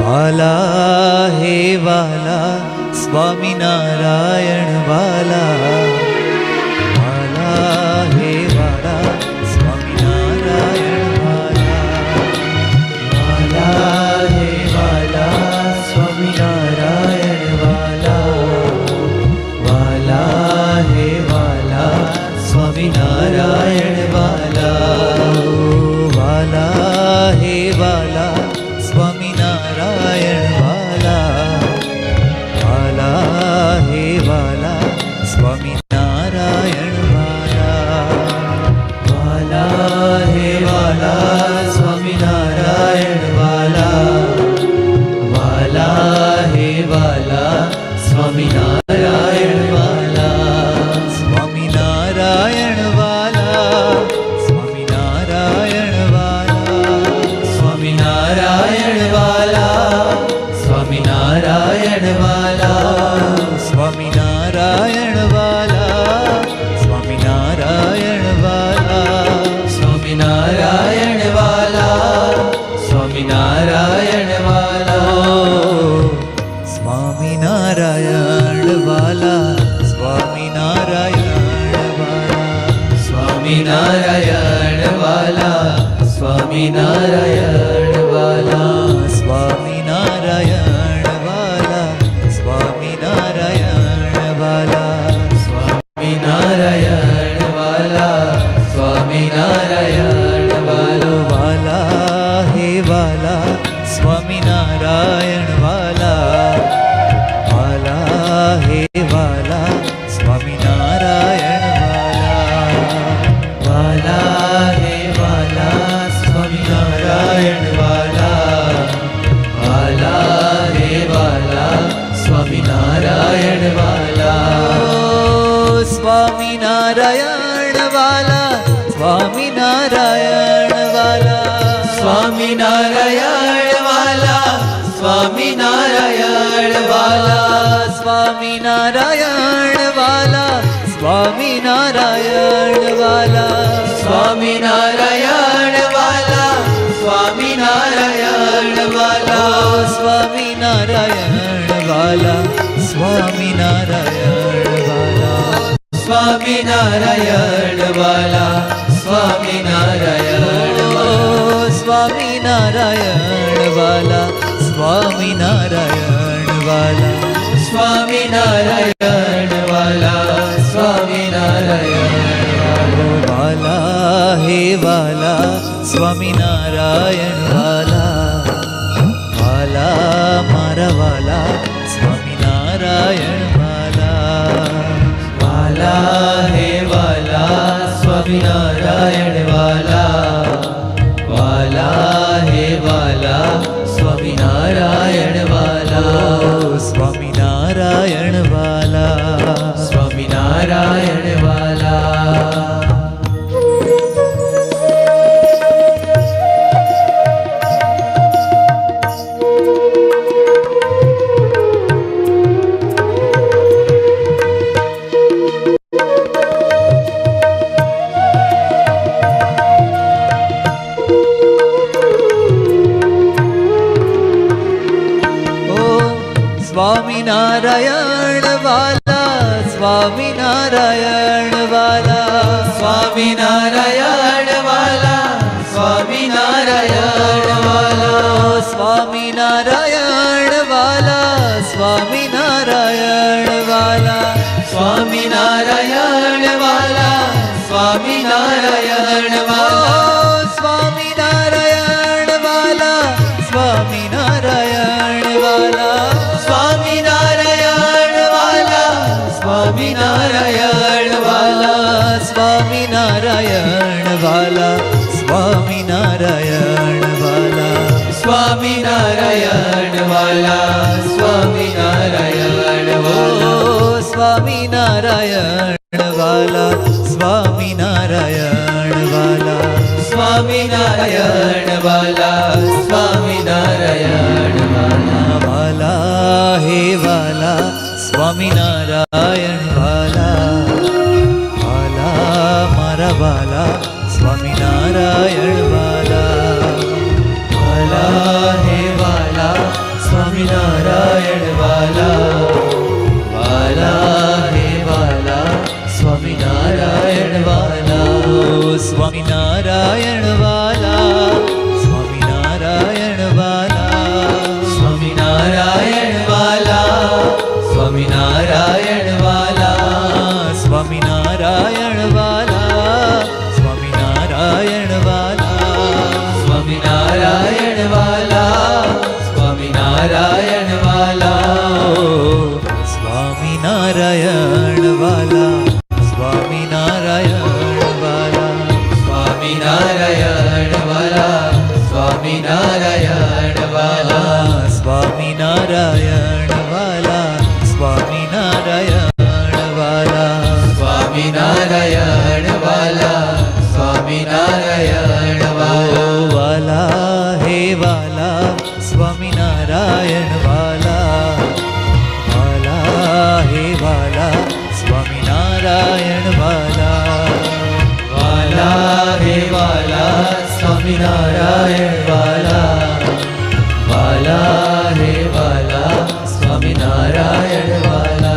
વાલા હે વાલા સ્વામિનારાયણ વાલા, વાલા હે વાલા સ્વામિનારાયણ વાલા, વાલા હે વાલા સ્વામિનારાયણ વાલા, વાલા હે વાલા સ્વામિનારાયણ વાલા, વાલા હે વાલા સ્વામિનારાયણ વાલા, વાલા હે વાલા સ્વામિનારાયણ વાલા, વાલા હે વાલા સ્વામિનારાયણ વાલા, વાલા હે વાલા સ્વામિનારાયણ વાલા, સ્વામિનારાયણ વાલા સ્વામિનારાયણ વાલા, સ્વામિનારાયણ વાલા સ્વામિનારાયણ વાલા, સ્વામિનારાયણ વાલા સ્વામિનારાયણ વાલા, સ્વામિનારાયણ વાલા સ્વામિનારાયણ વાલા, સ્વામિનારાયણ વાલા સ્વામિનારાયણ વાલા, સ્વામિનારાયણ વાલા સ્વામિનારાયણ વાલા, સ્વામિનારાયણ વાલા સ્વામિનારાયણ વાલા, સ્વામિનારાયણ વાલા સ્વામિનારાયણ વાલા, વાલા હે વાલા સ્વામિનારાયણ વાલા, વાલા હે વાલા સ્વામિનારાયણ વાલા, વાલા હે વાલા સ્વામિનારાયણ વાલા, વાલા હે વાલા સ્વામિનારાયણ વાલા, સ્વામિનારાયણ વાલા સ્વામિનારાયણ વાલા, સ્વામિનારાયણ વાલા સ્વામિનારાયણ વાલા, સ્વામિનારાયણ વાલા સ્વામિનારાયણ વાલા, સ્વામિનારાયણ વાલા સ્વામિનારાયણ વાલા, સ્વામિનારાયણ વાલા સ્વામિનારાયણ વાલા, સ્વામિનારાયણ વાલા સ્વામિનારાયણ વાલા, સ્વામિનારાયણ વાલા સ્વામિનારાયણ વાલા, સ્વામિનારાયણ વાલા સ્વામિનારાયણ વાલા, વાલા હે વાલા સ્વામિનારાયણ વાલા, વાલા મારા વાલા સ્વામિનારાયણ વાલા, વાલા હે વાલા સ્વામિનારાયણ વાલા, વાલા હે વાલા સ્વામિનારાયણ વાલા, સ્વામિનારાયણ વાલા સ્વામિનારાયણ વાલા, સ્વામિનારાયણ વાલા સ્વામિનારાયણ વાલા, સ્વામિનારાયણ વાલા સ્વામિનારાયણ વાલા, સ્વામિનારાયણ વાલા સ્વામિનારાયણ વાલા, સ્વામિનારાયણ વાલા સ્વામિનારાયણ વાલા, સ્વામિનારાયણ વાલા સ્વામિનારાયણ વાલા, સ્વામિનારાયણ વાલા સ્વામિનારાયણ વાલા, સ્વામિનારાયણ વાલા સ્વામિનારાયણ વાલા, સ્વામિનારાયણ વાલા સ્વામિનારાયણ વાલા, સ્વામિનારાયણ વાલા સ્વામિનારાયણ વાલા, સ્વામિનારાયણ વાલા સ્વામિનારાયણ વાલા, વાલા હે વાલા સ્વામિનારાયણ વાલા, વાલા મારા વાલા સ્વામિનારાયણ વાલા, વાલા હે વાલા સ્વામિનારાયણ વાલા, વાલા હે વાલા સ્વામિનારાયણ વાલા, સ્વામિનારાયણ વાલા, સ્વામિનારાયણ વાલા, સ્વામિનારાયણ વાલા, સ્વામિનારાયણ વાલા, સ્વામિનારાયણ વાલા, સ્વામિનારાયણ વાલા, સ્વામિનારાયણ વાલા, સ્વામિનારાયણ વાલા, સ્વામિનારાયણ વાલા, સ્વામિનારાયણ વાલા, સ્વામિનારાયણ વાલા, સ્વામિનારાયણ વાલા, સ્વામિનારાયણ વાલા, સ્વામિનારાયણ વાલા, સ્વામિનારાયણ વાલા, સ્વામિનારાયણ વાલા, હે વાલા સ્વામિનારાયણ વાલા, વાલા હે વાલા સ્વામિનારાયણ વાલા, વાલા હે વાલા સ્વામિનારાયણ વાલા, વાલા હે વાલા સ્વામિનારાયણ વાલા.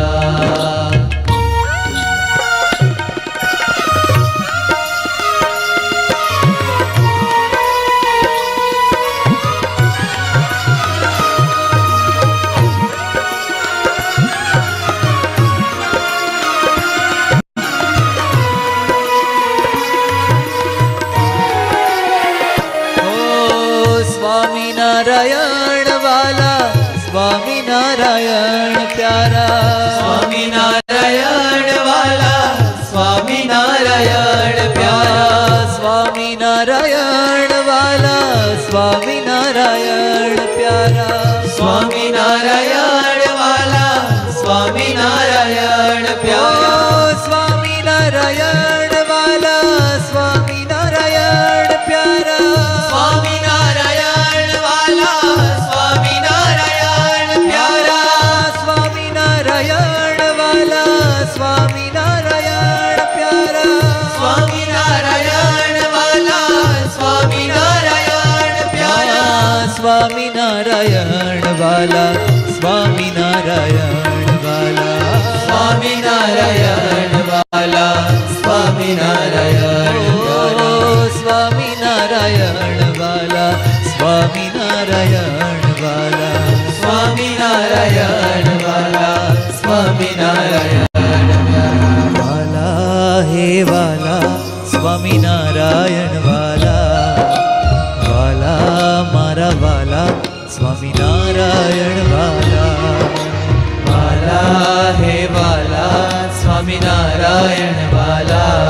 સ્વામિનારાયણ વાલા, સ્વામિનારાયણ પ્યારા, સ્વામિનારાયણ વાલા, સ્વામિનારાયણ પ્યારા, સ્વામિનારાયણ વાલા, સ્વામિનારાયણ પ્યારા, સ્વામિનારાયણ વાલા, સ્વામિનારાયણ પ્યારા, સ્વામિનારાયણ વાલા, સ્વામિનારાયણ પ્યારા, સ્વામિનારાયણ વાલા, સ્વામિનારાયણ પ્યારા, સ્વામિનારાયણ વાલા, સ્વામિનારાયણ પ્યારા, સ્વામિનારાયણ વાલા, સ્વામિનારાયણ પ્યારા, સ્વામિનારાયણ વાલા, સ્વામિનારાયણ વાલા, સ્વામિનારાયણ વાલા, સ્વામિનારાયણ વાલા, સ્વામિનારાયણ વાલા, સ્વામિનારાયણ વાલા, સ્વામિનારાયણ વાલા, સ્વામિનારાયણ વાલા, હે વાલા સ્વામિનારાયણ વાલા, વાલા મારા વાલા સ્વામિનારાયણ વાલા, વાલા હે વાલા સ્વામિનારાયણ વાલા,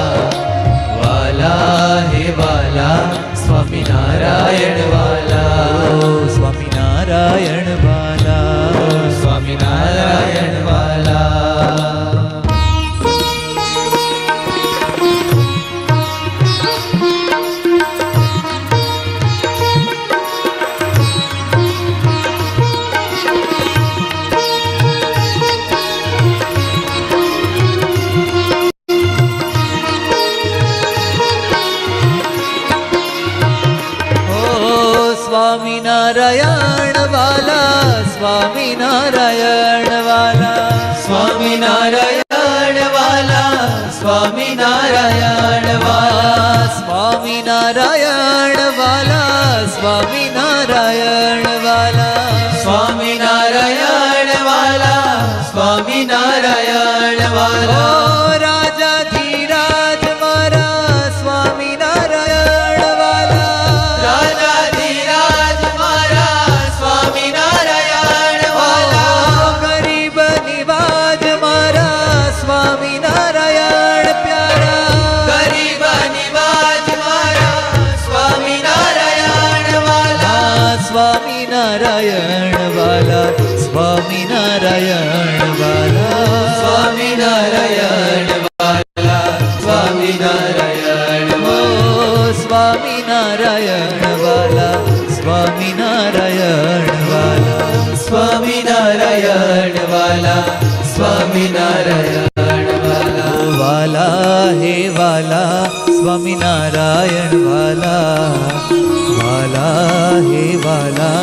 વાલા હે વાલા સ્વામિનારાયણ વાલા, સ્વામિનારાયણ વાલા, સ્વામિનારાયણ વાલા. સ્વામિનારાયણ વાલા, સ્વામિનારાયણ વાલા, સ્વામિનારાયણ વાલા, સ્વામિનારાયણ વાલા, સ્વામિનારાયણ વાલા, સ્વામિનારાયણ વાલા, સ્વામિનારાયણ વાલા, સ્વામિનારાયણ વાલા, રાજાધીરાજ મારા સ્વામિનારાયણ વાલા, રાજાધીરાજ મારા સ્વામિનારાયણ વાલા, ગરીબ નિવાજ મારા સ્વામિનારાયણ પ્યારા, ગરીબ નિવાજ મારા સ્વામિનારાયણ વાલા, સ્વામિનારાયણ વાલા, સ્વામિનારાયણ વાલા, સ્વામિનારાયણ વાલા, સ્વામિનારાયણ સ્વામિનારાયણ વાલા, સ્વામિનારાયણ વાલા, સ્વામિનારાયણ વાલા, સ્વામિનારાયણ વાલા, વાલા હે વાલા સ્વામિનારાયણ વાલા, વાલા હે વાલા